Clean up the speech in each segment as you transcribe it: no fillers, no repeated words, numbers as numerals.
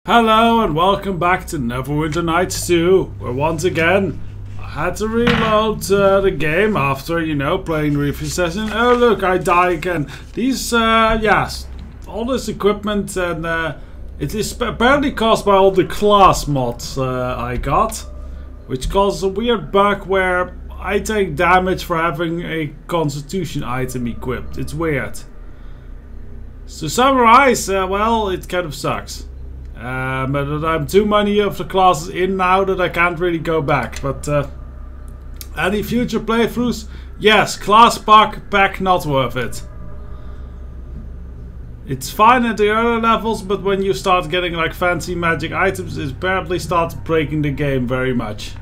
Hello and welcome back to Neverwinter Nights 2, where once again I had to reload the game after, playing review session. Oh look, I die again. These, yes, all this equipment and it is apparently caused by all the class mods I got, which causes a weird bug where I take damage for having a constitution item equipped. It's weird. To summarize, well, it kind of sucks. But I'm too many of the classes in now that I can't really go back. But any future playthroughs? Yes, class pack not worth it. It's fine at the early levels, but when you start getting like fancy magic items, it apparently starts breaking the game very much.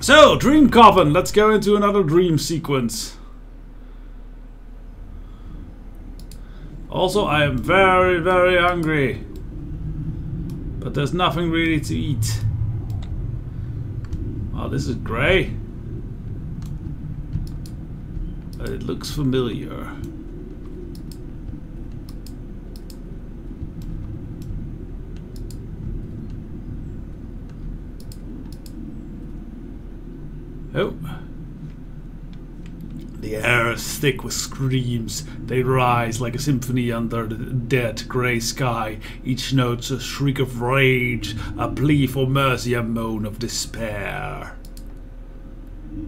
So, Dream Coven, let's go into another dream sequence. Also, I am very, very hungry. But there's nothing really to eat. Oh, this is grey. But it looks familiar. Oh. The air is thick with screams. They rise like a symphony under the dead grey sky. Each note's a shriek of rage, a plea for mercy, a moan of despair.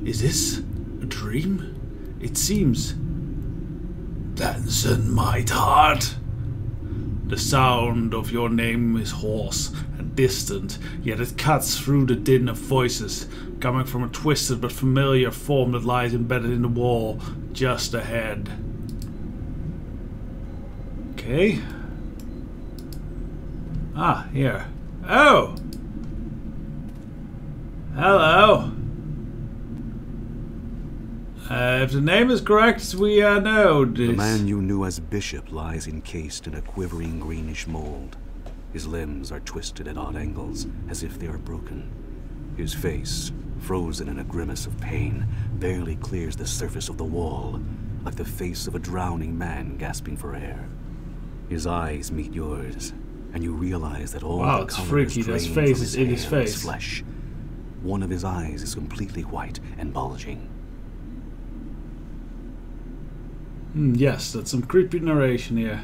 Is this a dream? It seems. Denzon, my heart. The sound of your name is hoarse and distant, yet it cuts through the din of voices, coming from a twisted but familiar form that lies embedded in the wall just ahead. Okay. Ah, here. Oh! Hello! If the name is correct, we know this. The man you knew as Bishop lies encased in a quivering greenish mold. His limbs are twisted at odd angles, as if they are broken. His face, frozen in a grimace of pain, barely clears the surface of the wall, like the face of a drowning man gasping for air. His eyes meet yours, and you realize that all the color is drained from his hair and his flesh. One of his eyes is completely white and bulging. Yes, that's some creepy narration here.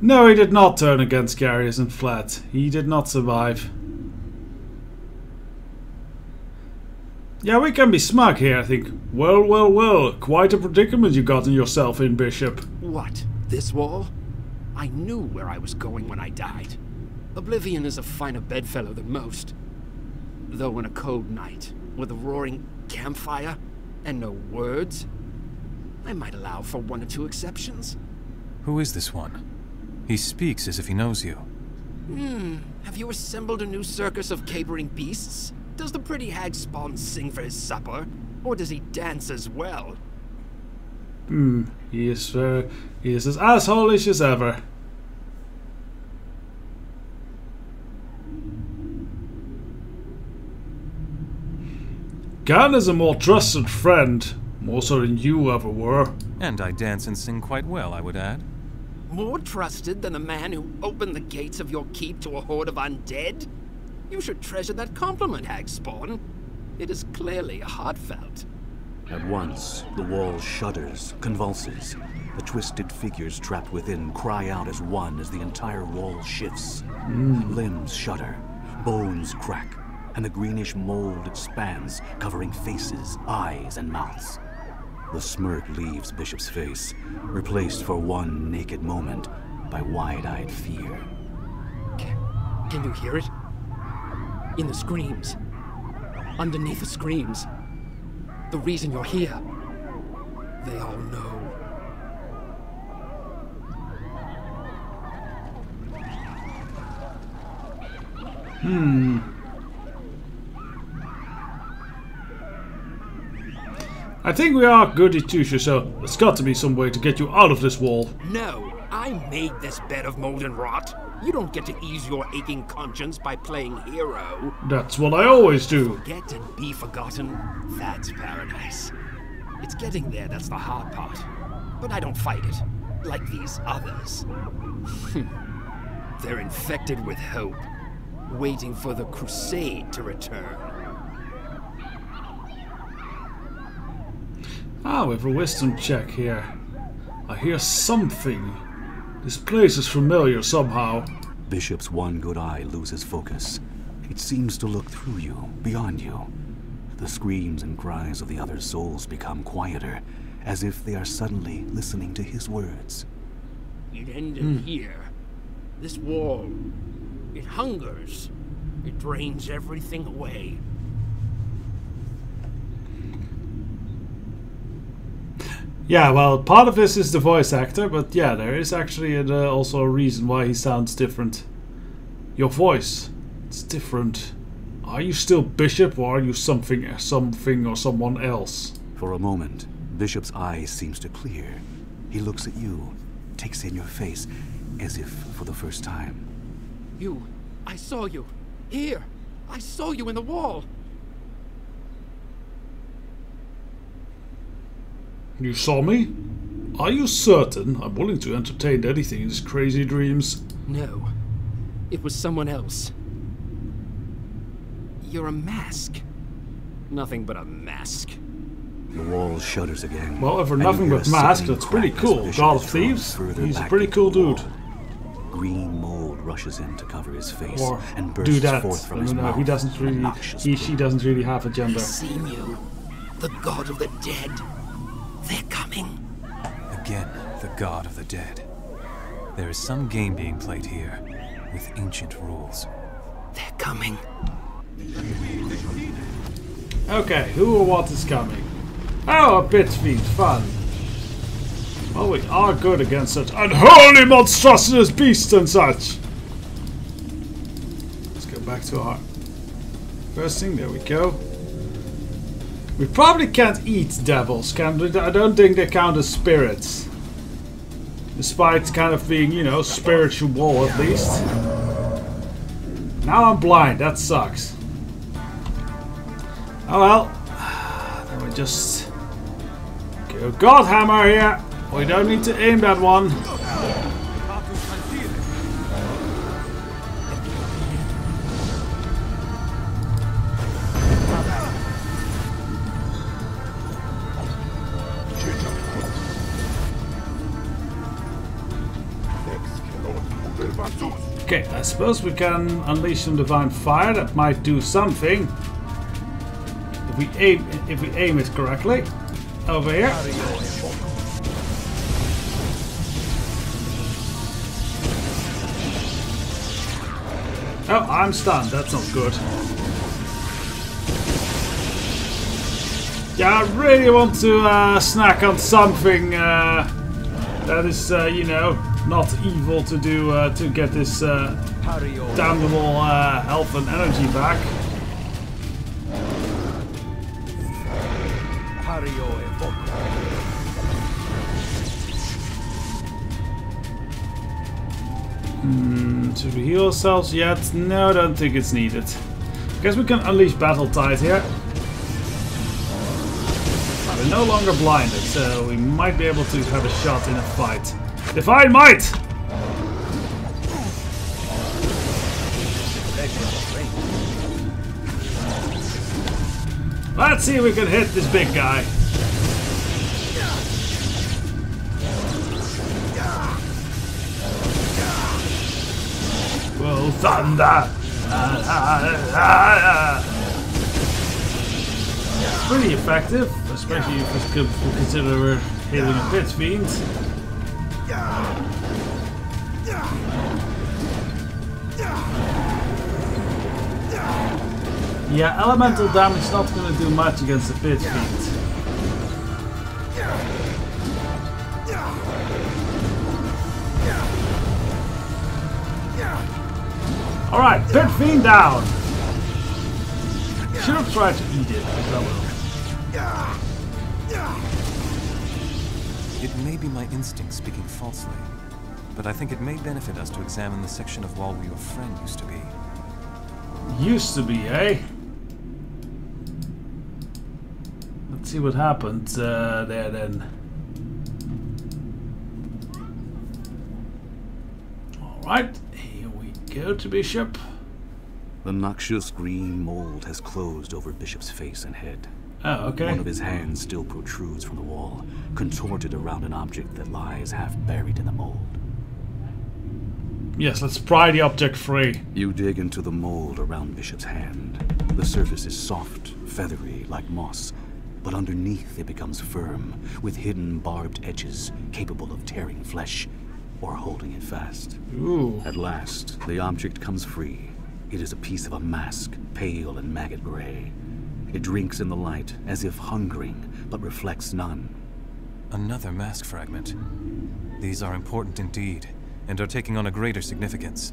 No, he did not turn against Carius and fled. He did not survive. Yeah, we can be smug here, I think. Well, well, well. Quite a predicament you gotten yourself in, Bishop. What? This wall? I knew where I was going when I died. Oblivion is a finer bedfellow than most. Though on a cold night, with a roaring campfire and no words, I might allow for one or two exceptions. Who is this one? He speaks as if he knows you. Have you assembled a new circus of capering beasts? Does the pretty hag Spawn sing for his supper? Or does he dance as well? He is as asshole-ish as ever. Gan is a more trusted friend, more so than you ever were. And I dance and sing quite well, I would add. More trusted than the man who opened the gates of your keep to a horde of undead? You should treasure that compliment, Hag Spawn. It is clearly heartfelt. At once, the wall shudders, convulses. The twisted figures trapped within cry out as one as the entire wall shifts. Limbs shudder, bones crack, and the greenish mold expands, covering faces, eyes, and mouths. The smirk leaves Bishop's face, replaced for one naked moment by wide-eyed fear. Can you hear it? In the screams. Underneath the screams. The reason you're here. They all know. I think we are goody two-shoes, so there's got to be some way to get you out of this wall. No, I made this bed of mold and rot. You don't get to ease your aching conscience by playing hero. That's what I always do. Forget and be forgotten. That's paradise. It's getting there that's the hard part. But I don't fight it. like these others. They're infected with hope, waiting for the crusade to return. Ah, we have a wisdom check here. I hear something. This place is familiar somehow. Bishop's one good eye loses focus. It seems to look through you, beyond you. The screams and cries of the other souls become quieter, as if they are suddenly listening to his words. It ended here. This wall. It hungers. It drains everything away. Yeah, well, part of this is the voice actor, but yeah, there is actually also a reason why he sounds different. Your voice, it's different. Are you still Bishop, or are you something or someone else? For a moment, Bishop's eye seems to clear. He looks at you, takes in your face, as if for the first time. You. I saw you. Here. I saw you in the wall. You saw me? Are you certain? I'm willing to entertain anything in these crazy dreams. No. It was someone else. You're a mask. Nothing but a mask. The wall shudders again. Well, for nothing but mask, that's pretty cool. God of Thieves, he's a pretty cool dude. Green mold rushes in to cover his face Or and do bursts that. forth from No, his no, mouth. he doesn't really. She doesn't really have a gender. I've seen you. The god of the dead. They're coming. Again, the god of the dead. There is some game being played here, with ancient rules. They're coming. Okay, who or what is coming? Oh, a pit fiend, fun. Well, we are good against such unholy monstrous beasts and such. Let's go back to our first thing. There we go. We probably can't eat devils, can we? I don't think they count as spirits. Despite kind of being, you know, spiritual at least. Now I'm blind, that sucks. Oh well. Then we just go God Hammer here. We don't need to aim that one. Okay, I suppose we can unleash some divine fire. That might do something if we aim it correctly. Over here. Oh, I'm stunned. That's not good. Yeah, I really want to snack on something that is, you know, not evil to do to get this damnable health and energy back. Should we heal ourselves yet? No, I don't think it's needed. Guess we can unleash Battle Tide here. We're no longer blinded, so we might be able to have a shot in a fight. Divine Might! Let's see if we can hit this big guy. Well, thunder! Pretty effective, especially if we consider we're hitting a pit fiend. Yeah, elemental damage not going to do much against the pit fiend. Alright, pit fiend down! Should have tried to eat it, but I will. It may be my instinct speaking falsely, but I think it may benefit us to examine the section of wall where your friend used to be. Used to be, eh? Let's see what happened there then. Alright, here we go to Bishop. The noxious green mold has closed over Bishop's face and head. Oh, okay. One of his hands still protrudes from the wall, contorted around an object that lies half buried in the mold. Yes, let's pry the object free. You dig into the mold around Bishop's hand. The surface is soft, feathery, like moss, but underneath it becomes firm, with hidden barbed edges capable of tearing flesh or holding it fast. Ooh. At last, the object comes free. It is a piece of a mask, pale and maggot gray. It drinks in the light, as if hungering, but reflects none. Another mask fragment. These are important indeed, and are taking on a greater significance.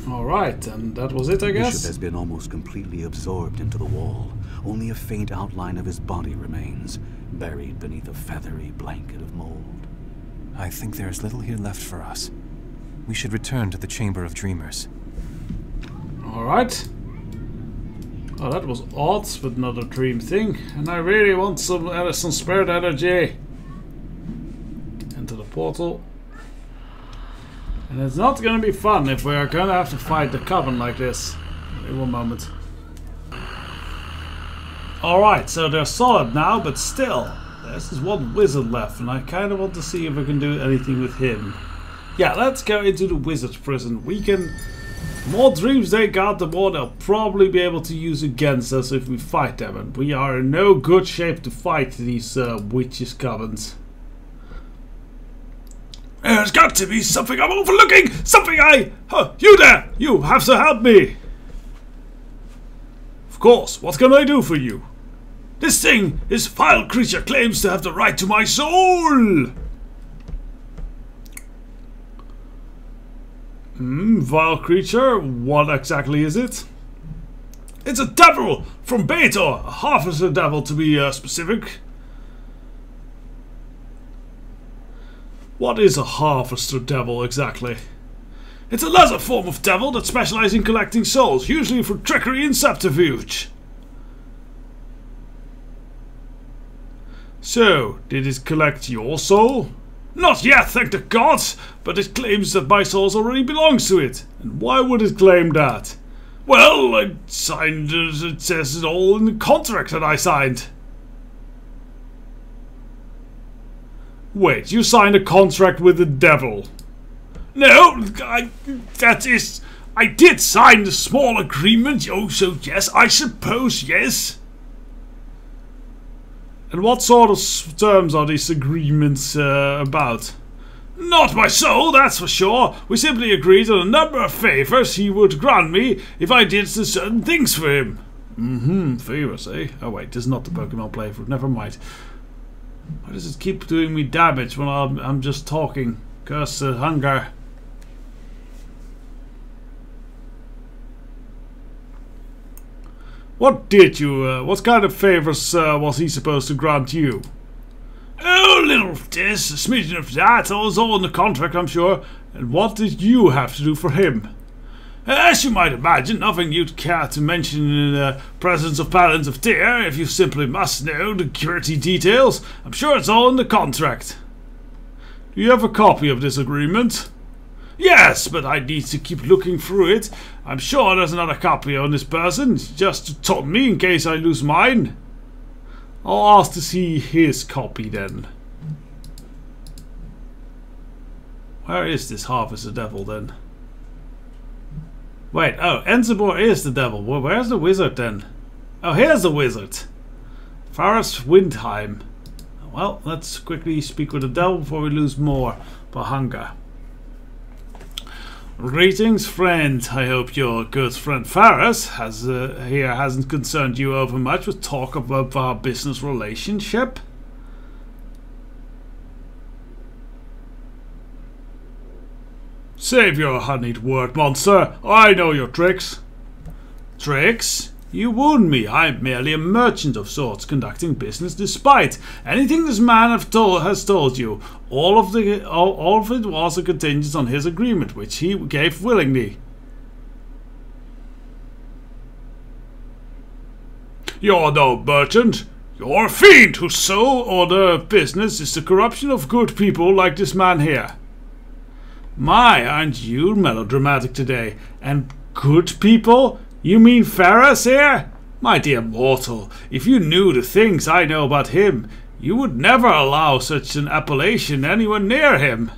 Alright, and that was it, I guess? Bishop has been almost completely absorbed into the wall. Only a faint outline of his body remains, buried beneath a feathery blanket of mold. I think there is little here left for us. We should return to the Chamber of Dreamers. Alright. Oh, that was odd, but not a dream thing. And I really want some spirit energy. Into the portal. And it's not gonna be fun if we are gonna have to fight the coven like this. In one moment. Alright, so they're solid now, but still. There's this one wizard left, and I kind of want to see if I can do anything with him. Yeah, let's go into the wizard's prison. We can... The more dreams they got, the more they'll probably be able to use against us if we fight them. And we are in no good shape to fight these witches' covens. There's got to be something I'm overlooking! Something you there! You have to help me! Of course, what can I do for you? This thing, this vile creature, claims to have the right to my soul! Vile creature? What exactly is it? It's a devil from Beta, a harvester devil to be specific. What is a harvester devil exactly? It's a lesser form of devil that specializes in collecting souls, usually for trickery and subterfuge. So, did it collect your soul? Not yet, thank the gods, but it claims that my soul already belongs to it. And why would it claim that? Well, I signed it says it all in the contract that I signed. Wait, you signed a contract with the devil? No, I did sign the small agreement, oh, so yes, I suppose, yes. And what sort of terms are these agreements about? Not my soul, that's for sure. We simply agreed on a number of favors he would grant me if I did certain things for him. Favors, eh? Oh wait, this is not the Pokemon playthrough, never mind. Why does it keep doing me damage when I'm just talking? Curse hunger. What did you, what kind of favors was he supposed to grant you? Oh, a little of this, a smidgen of that, it was all in the contract, I'm sure. And what did you have to do for him? As you might imagine, nothing you'd care to mention in the presence of Paladins of Tyr, if you simply must know the gritty details. I'm sure it's all in the contract. Do you have a copy of this agreement? Yes, but I need to keep looking through it. I'm sure there's another copy on this person, just to taunt me in case I lose mine. I'll ask to see his copy then. Where is this harvester devil then? Wait, oh, Enzebor is the devil. Well, where's the wizard then? Oh, here's the wizard. Faris Windheim. Well, let's quickly speak with the devil before we lose more for hunger. Greetings, friend. I hope your good friend Faris hasn't concerned you over much with talk about our business relationship. Save your honeyed word, monster. I know your tricks. Tricks? You wound me. I'm merely a merchant of sorts, conducting business despite anything this man has told you. All of it was a contingent on his agreement, which he gave willingly. You're no merchant. You're a fiend whose sole order of business is the corruption of good people like this man here. My, aren't you melodramatic today? And good people? You mean Ferris here? My dear mortal, if you knew the things I know about him, you would never allow such an appellation anywhere near him.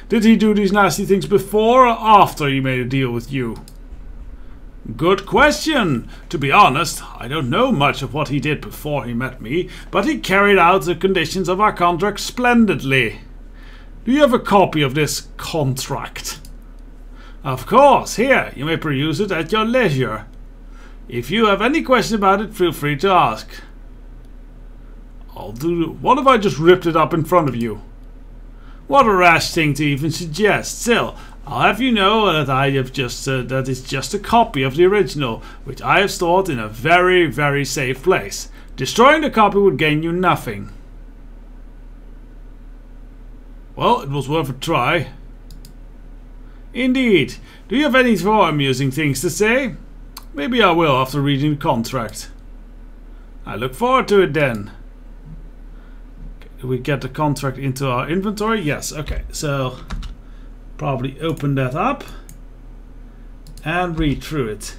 Did he do these nasty things before or after he made a deal with you? Good question. To be honest, I don't know much of what he did before he met me, but he carried out the conditions of our contract splendidly. Do you have a copy of this contract? Of course, here, you may peruse it at your leisure. If you have any question about it, feel free to ask. What if I just ripped it up in front of you? What a rash thing to even suggest. Still, I'll have you know that that it's just a copy of the original, which I have stored in a very, very safe place. Destroying the copy would gain you nothing. Well, it was worth a try. Indeed. Do you have any more amusing things to say? Maybe I will after reading the contract. I look forward to it then. Do we get the contract into our inventory? Yes, okay. So, probably open that up and read through it.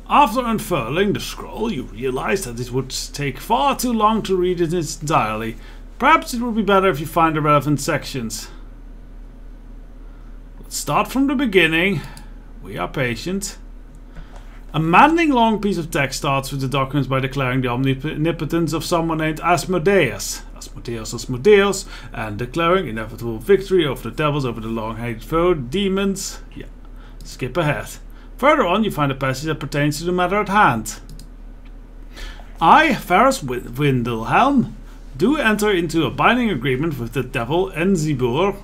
After unfurling the scroll, you realize that it would take far too long to read it entirely. Perhaps it would be better if you find the relevant sections. Let's start from the beginning. We are patient. A maddening long piece of text starts with the documents by declaring the omnipotence of someone named Asmodeus, and declaring inevitable victory over the devils, over the long-hated foe, demons. Yeah, skip ahead. Further on, you find a passage that pertains to the matter at hand. I, Ferris Windelhelm, do enter into a binding agreement with the devil Enzibur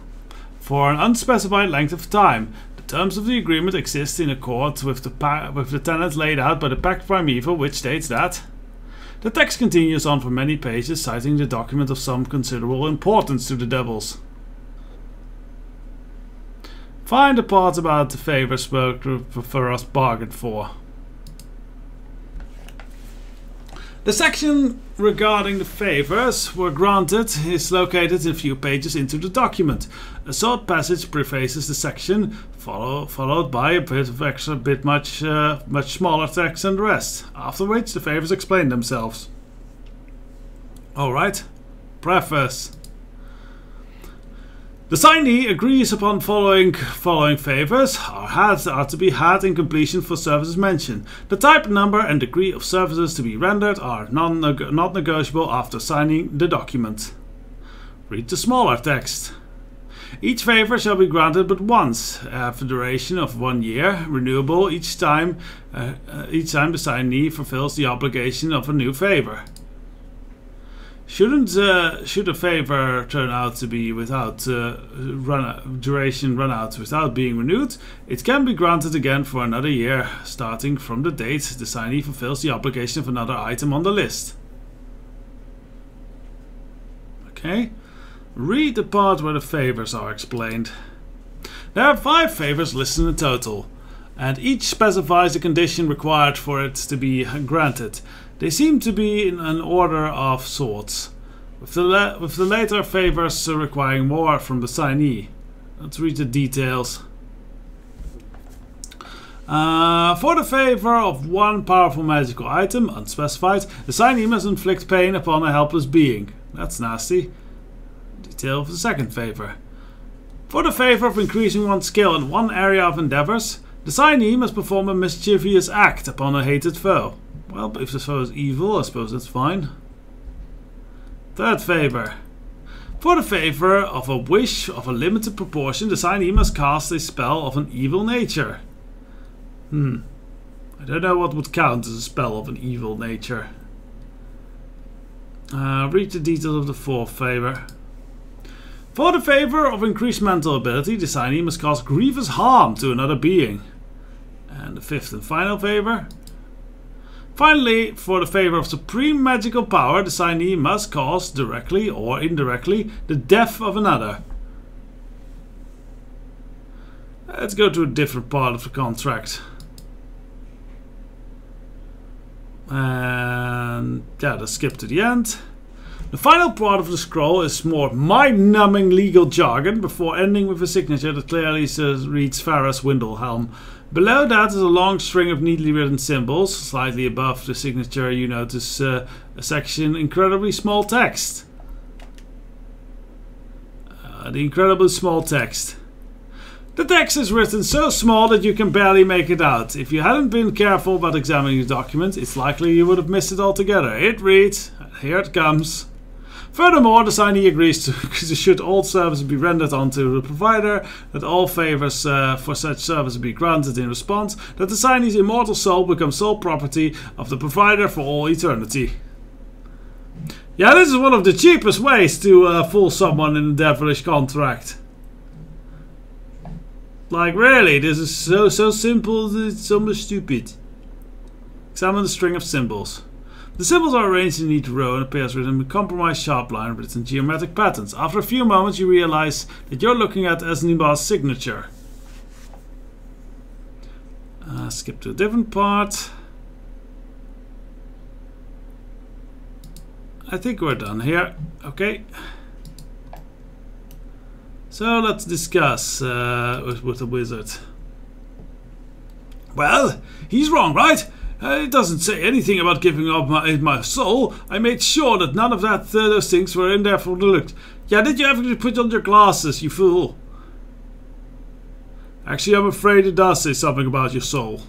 for an unspecified length of time. The terms of the agreement exist in accord with the tenets laid out by the Pact Primeval, which states that the text continues on for many pages, citing the document of some considerable importance to the devils. Find the part about the favor spoke for us bargained for. The section regarding the favors were granted is located a few pages into the document. A short passage prefaces the section, followed by a much smaller text than the rest, after which the favors explain themselves. Alright, preface. The signee agrees upon following favors are to be had in completion for services mentioned. The type, number and degree of services to be rendered are not negotiable after signing the document. Read the smaller text. Each favor shall be granted but once, for the duration of 1 year, renewable each time the signee fulfills the obligation of a new favor. Should a favor turn out to be without duration run out without being renewed, it can be granted again for another year, starting from the date the signee fulfills the obligation of another item on the list. Okay, read the part where the favors are explained. There are 5 favors listed in total, and each specifies the condition required for it to be granted. They seem to be in an order of sorts, with the later favors requiring more from the signee. Let's read the details. For the favor of 1 powerful magical item, unspecified, the signee must inflict pain upon a helpless being. That's nasty. Detail of the second favor. For the favor of increasing one's skill in 1 area of endeavors, the signee must perform a mischievous act upon a hated foe. Well, but if the foe is evil, I suppose that's fine. Third favor. For the favor of a wish of a limited proportion, the signee must cast a spell of an evil nature. I don't know what would count as a spell of an evil nature. Read the details of the 4th favor. For the favor of increased mental ability, the signee must cause grievous harm to another being. And the 5th and final favor. Finally, for the favor of supreme magical power, the signee must cause, directly or indirectly, the death of another. Let's go to a different part of the contract. And And yeah, let's skip to the end. The final part of the scroll is more mind-numbing legal jargon before ending with a signature that clearly reads Ferris Windlehelm. Below that is a long string of neatly written symbols. Slightly above the signature you notice a section incredibly small text. The incredibly small text. The text is written so small that you can barely make it out. If you hadn't been careful about examining the document, it's likely you would have missed it altogether. It reads, here it comes. Furthermore, the signee agrees to should all services be rendered onto the provider, that all favors for such service be granted in response, that the signee's immortal soul becomes sole property of the provider for all eternity. Yeah, this is one of the cheapest ways to fool someone in a devilish contract. Like, really, this is so simple that it's almost stupid. Examine the string of symbols. The symbols are arranged in each row and appears written in compromised sharp line written geometric patterns. After a few moments you realize that you're looking at Esniba's signature. Skip to a different part. I think we're done here. Okay. So let's discuss with the wizard. Well, he's wrong, right? It doesn't say anything about giving up my soul. I made sure that none of those things were in there for the look. Yeah, did you ever put on your glasses, you fool? Actually, I'm afraid it does say something about your soul.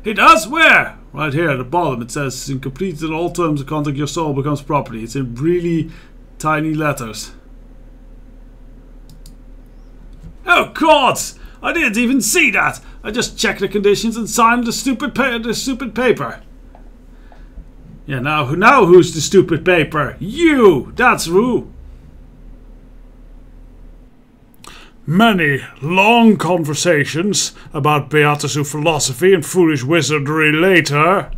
It does? Where? Right here at the bottom. It says, in completed all terms of contact, your soul becomes property. It's in really tiny letters. Oh God! I didn't even see that! I just checked the conditions and signed the stupid paper. Yeah, now who's the stupid paper? You! That's who! Many long conversations about Beatisu philosophy and foolish wizardry later.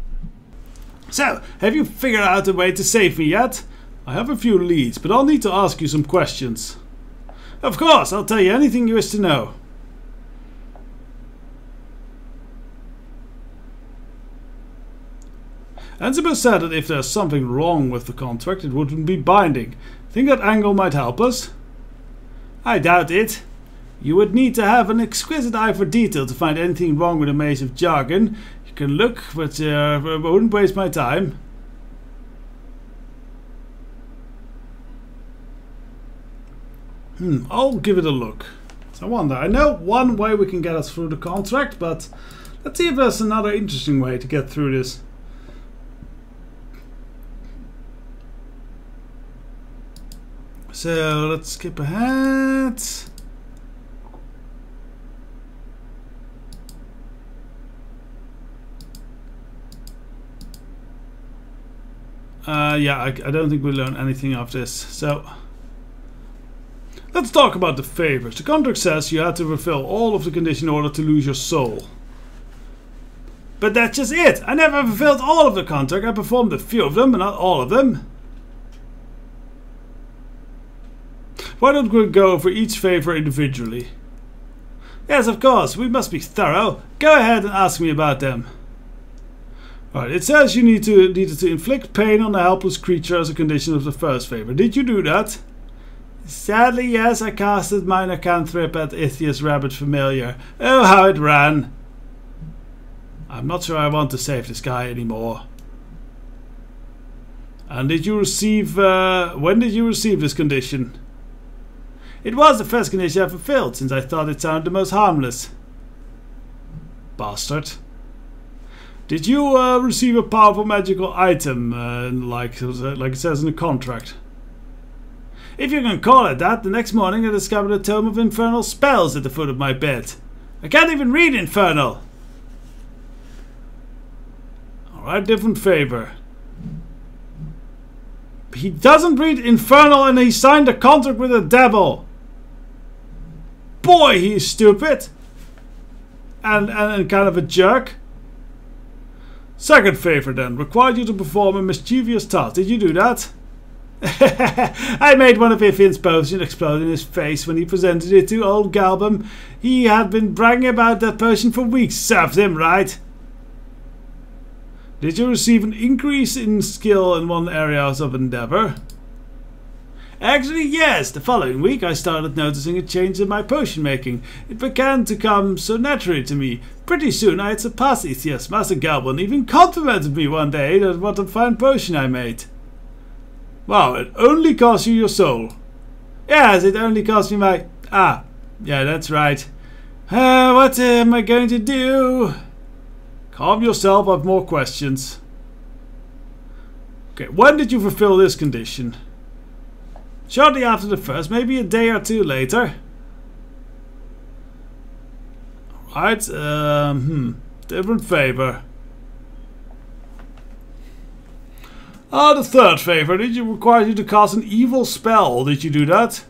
So, have you figured out a way to save me yet? I have a few leads, but I'll need to ask you some questions. Of course, I'll tell you anything you wish to know. Ansibo said that if there's something wrong with the contract, it wouldn't be binding. Think that angle might help us? I doubt it. You would need to have an exquisite eye for detail to find anything wrong with a maze of jargon. You can look, but I wouldn't waste my time. I'll give it a look. So I wonder. I know one way we can get us through the contract, but let's see if there's another interesting way to get through this. So let's skip ahead. Yeah, I don't think we'll learn anything of this. So let's talk about the favors. The contract says you had to fulfill all of the conditions in order to lose your soul. But that's just it. I never fulfilled all of the contract. I performed a few of them, but not all of them. Why don't we go over each favor individually? Yes, of course. We must be thorough. Go ahead and ask me about them. Alright, it says you needed to inflict pain on a helpless creature as a condition of the first favor. Did you do that? Sadly, yes. I casted minor cantrip at Ithia's rabbit familiar. Oh, how it ran. I'm not sure I want to save this guy anymore. And did you receive... when did you receive this condition? It was the first condition I fulfilled, since I thought it sounded the most harmless. Bastard. Did you receive a powerful magical item, like it says in the contract? If you can call it that, the next morning I discovered a tome of infernal spells at the foot of my bed. I can't even read infernal! Alright, different favor. He doesn't read infernal and he signed a contract with the devil! Boy, he's stupid! And kind of a jerk. Second favor then, required you to perform a mischievous task. Did you do that? I made one of Ifian's potions explode in his face when he presented it to old Galbum. He had been bragging about that potion for weeks. Served him right. Did you receive an increase in skill in one area of endeavor? Actually, yes. The following week I started noticing a change in my potion making. It began to come so naturally to me. Pretty soon I had surpassed Ithias. Master Galban even complimented me one day that what a fine potion I made. Wow, it only cost you your soul. Yes, it only cost me my... Ah, yeah, that's right. What am I going to do? Calm yourself, I have more questions. Okay, when did you fulfill this condition? Shortly after the first, maybe a day or two later. Alright, different favor. The third favor. Did you require you to cast an evil spell? Did you do that?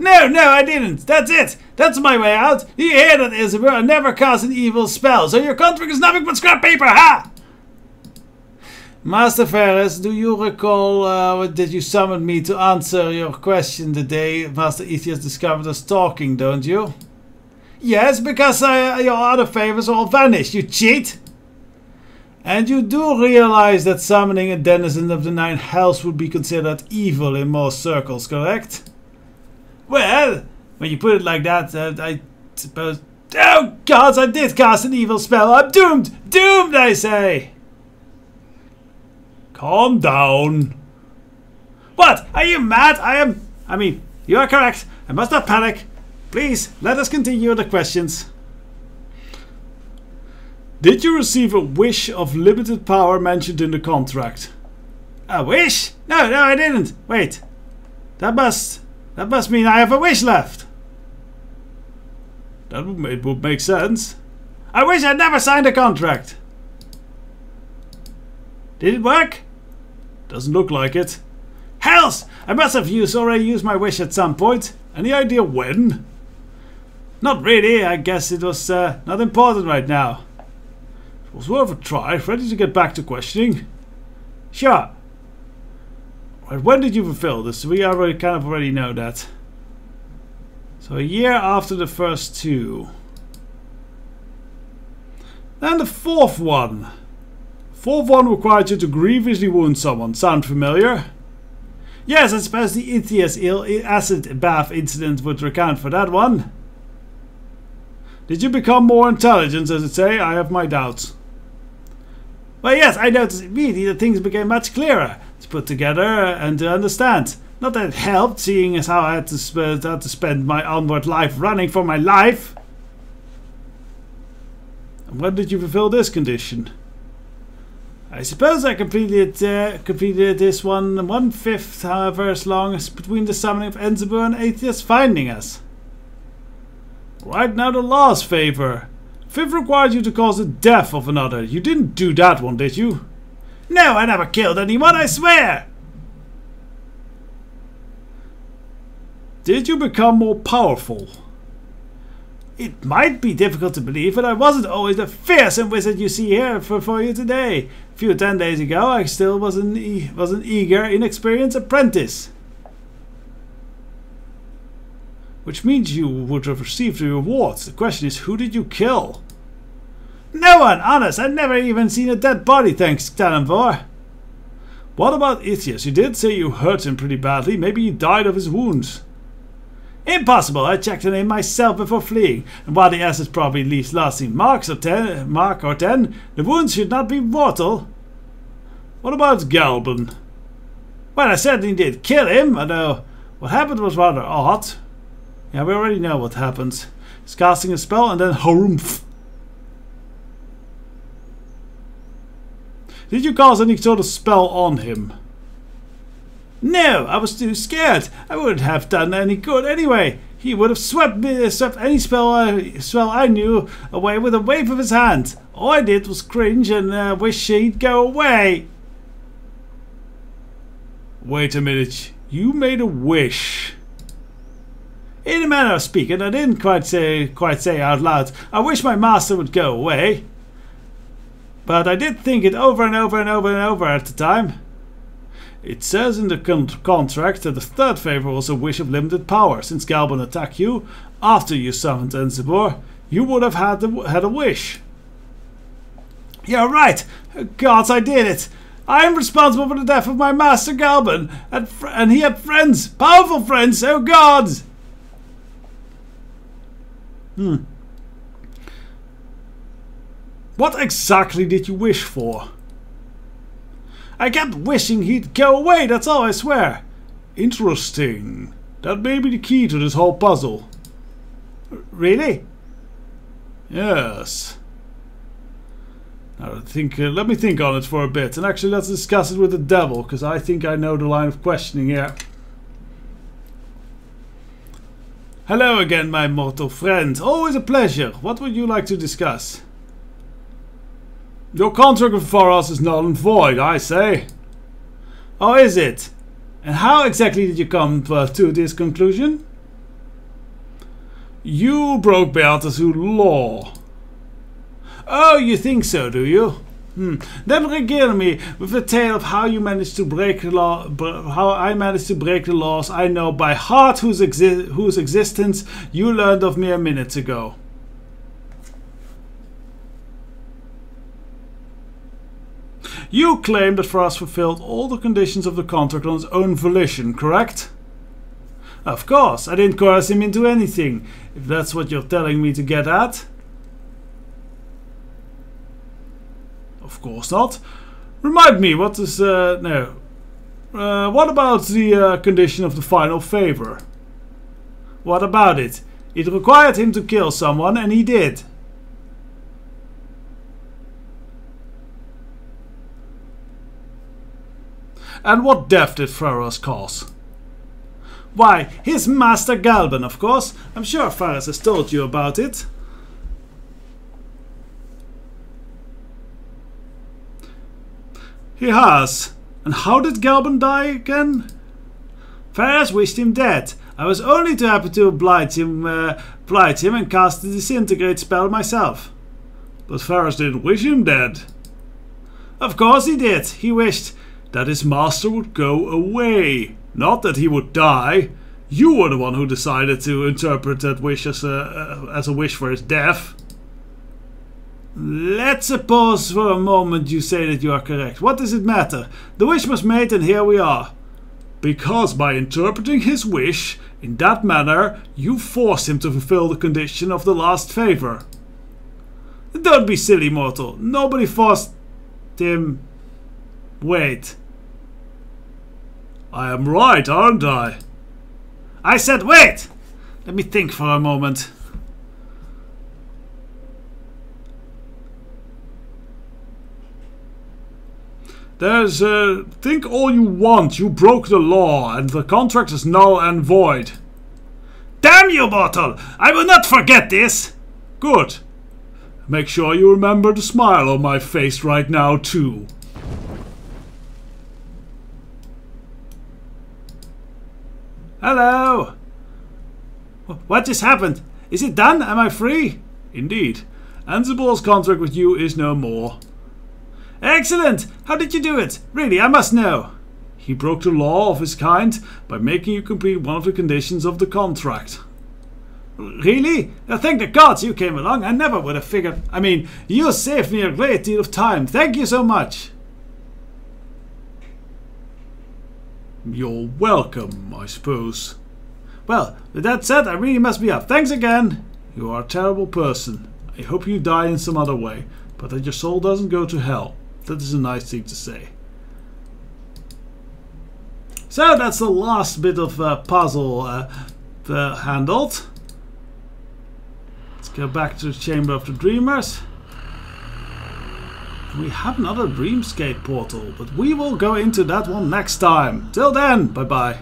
No, I didn't. That's it. That's my way out. You hear that, Isabel? I never cast an evil spell, so your contract is nothing but scrap paper, ha! Master Ferris, do you recall that you summoned me to answer your question the day Master Ithias discovered us talking, don't you? Yes, because your other favors all vanished, you cheat! And you do realize that summoning a denizen of the Nine Hells would be considered evil in most circles, correct? Well, when you put it like that, I suppose... Oh gods, I did cast an evil spell! I'm doomed! Doomed, I say! Calm down. What? Are you mad? I mean, you are correct. I must not panic. Please, let us continue the questions. Did you receive a wish of limited power mentioned in the contract? A wish? No, I didn't. Wait. That must mean I have a wish left. That would make sense. I wish I'd never signed a contract. Did it work? Doesn't look like it. Hells! I must have already used my wish at some point. Any idea when? Not really. I guess it was not important right now. It was worth a try. Ready to get back to questioning? Sure. Right, when did you fulfill this? We already know that. So a year after the first two. Then the fourth one. Fourth one required you to grievously wound someone. Sound familiar? Yes, I suppose the Ithias acid bath incident would recount for that one. Did you become more intelligent, as it say? I have my doubts. Well, yes, I noticed immediately that things became much clearer to put together and to understand. Not that it helped, seeing as how I had to spend my onward life running for my life. And when did you fulfill this condition? I suppose I completed this one 1/5, however, as long as between the summoning of Enzebur and Atheist finding us. Right, now the last favor. Fifth required you to cause the death of another. You didn't do that one, did you? No, I never killed anyone, I swear! Did you become more powerful? It might be difficult to believe, but I wasn't always the fearsome wizard you see here for you today. A few 10 days ago, I still was an eager, inexperienced apprentice. Which means you would have received the rewards. The question is, who did you kill? No one, honest. I've never even seen a dead body, thanks, Talonvor. What about Ithias? You did say you hurt him pretty badly. Maybe he died of his wounds. Impossible. I checked on him myself before fleeing, and while the acid probably leaves lasting mark or 10, the wounds should not be mortal. What about Galban? Well, I certainly did kill him, although what happened was rather odd. Yeah, we already know what happens. He's casting a spell and then harumph. Did you cast any sort of spell on him? No, I was too scared. I wouldn't have done any good anyway. He would have swept any spell I knew away with a wave of his hand. All I did was cringe and wish he'd go away. Wait a minute. You made a wish. In a manner of speaking, I didn't quite say out loud, I wish my master would go away. But I did think it over and over and over and over at the time. It says in the contract that the third favor was a wish of limited power. Since Galban attacked you after you summoned Enzebur, you would have had a wish. You're right. Gods, I did it. I am responsible for the death of my master Galban, and he had friends, powerful friends, oh gods! What exactly did you wish for? I kept wishing he'd go away, that's all, I swear. Interesting. That may be the key to this whole puzzle. Really? Yes. Now, let me think on it for a bit, and actually let's discuss it with the devil, because I think I know the line of questioning here. Hello again, my mortal friend. Always a pleasure. What would you like to discuss? Your contract with Pharos is null and void, I say. Oh, is it? And how exactly did you come to this conclusion? You broke Beata's law. Oh, you think so, do you? Then regale me with a tale of how you managed to break the law. How I managed to break the laws I know by heart, whose existence you learned of mere minutes ago. You claim that Frost fulfilled all the conditions of the contract on his own volition, correct? Of course, I didn't coerce him into anything, if that's what you're telling me to get at. Of course not. Remind me, what is... no. What about the condition of the final favor? What about it? It required him to kill someone, and he did. And what death did Pharos cause? Why, his master Galban, of course. I'm sure Pharos has told you about it. He has. And how did Galban die again? Pharos wished him dead. I was only too happy to oblige him and cast the disintegrate spell myself. But Pharos didn't wish him dead. Of course he did. He wished that his master would go away. Not that he would die. You were the one who decided to interpret that wish as a wish for his death. Let's suppose for a moment you say that you are correct. What does it matter? The wish was made and here we are. Because by interpreting his wish in that manner, you forced him to fulfill the condition of the last favor. Don't be silly, mortal. Nobody forced him. Wait. I am right, aren't I? I said wait! Let me think for a moment. There's think all you want. You broke the law and the contract is null and void. Damn you, mortal! I will not forget this! Good. Make sure you remember the smile on my face right now too. Hello! What just happened? Is it done? Am I free? Indeed. Ansibol's contract with you is no more. Excellent! How did you do it? Really, I must know. He broke the law of his kind by making you complete one of the conditions of the contract. Really? Thank the gods you came along. I never would have figured... I mean, you saved me a great deal of time. Thank you so much. You're welcome, I suppose. Well, with that said, I really must be up. Thanks again. You are a terrible person. I hope you die in some other way, but that your soul doesn't go to hell. That is a nice thing to say. So that's the last bit of puzzle handled. Let's go back to the Chamber of the Dreamers. We have another Dreamscape portal, but we will go into that one next time. Till then, bye bye.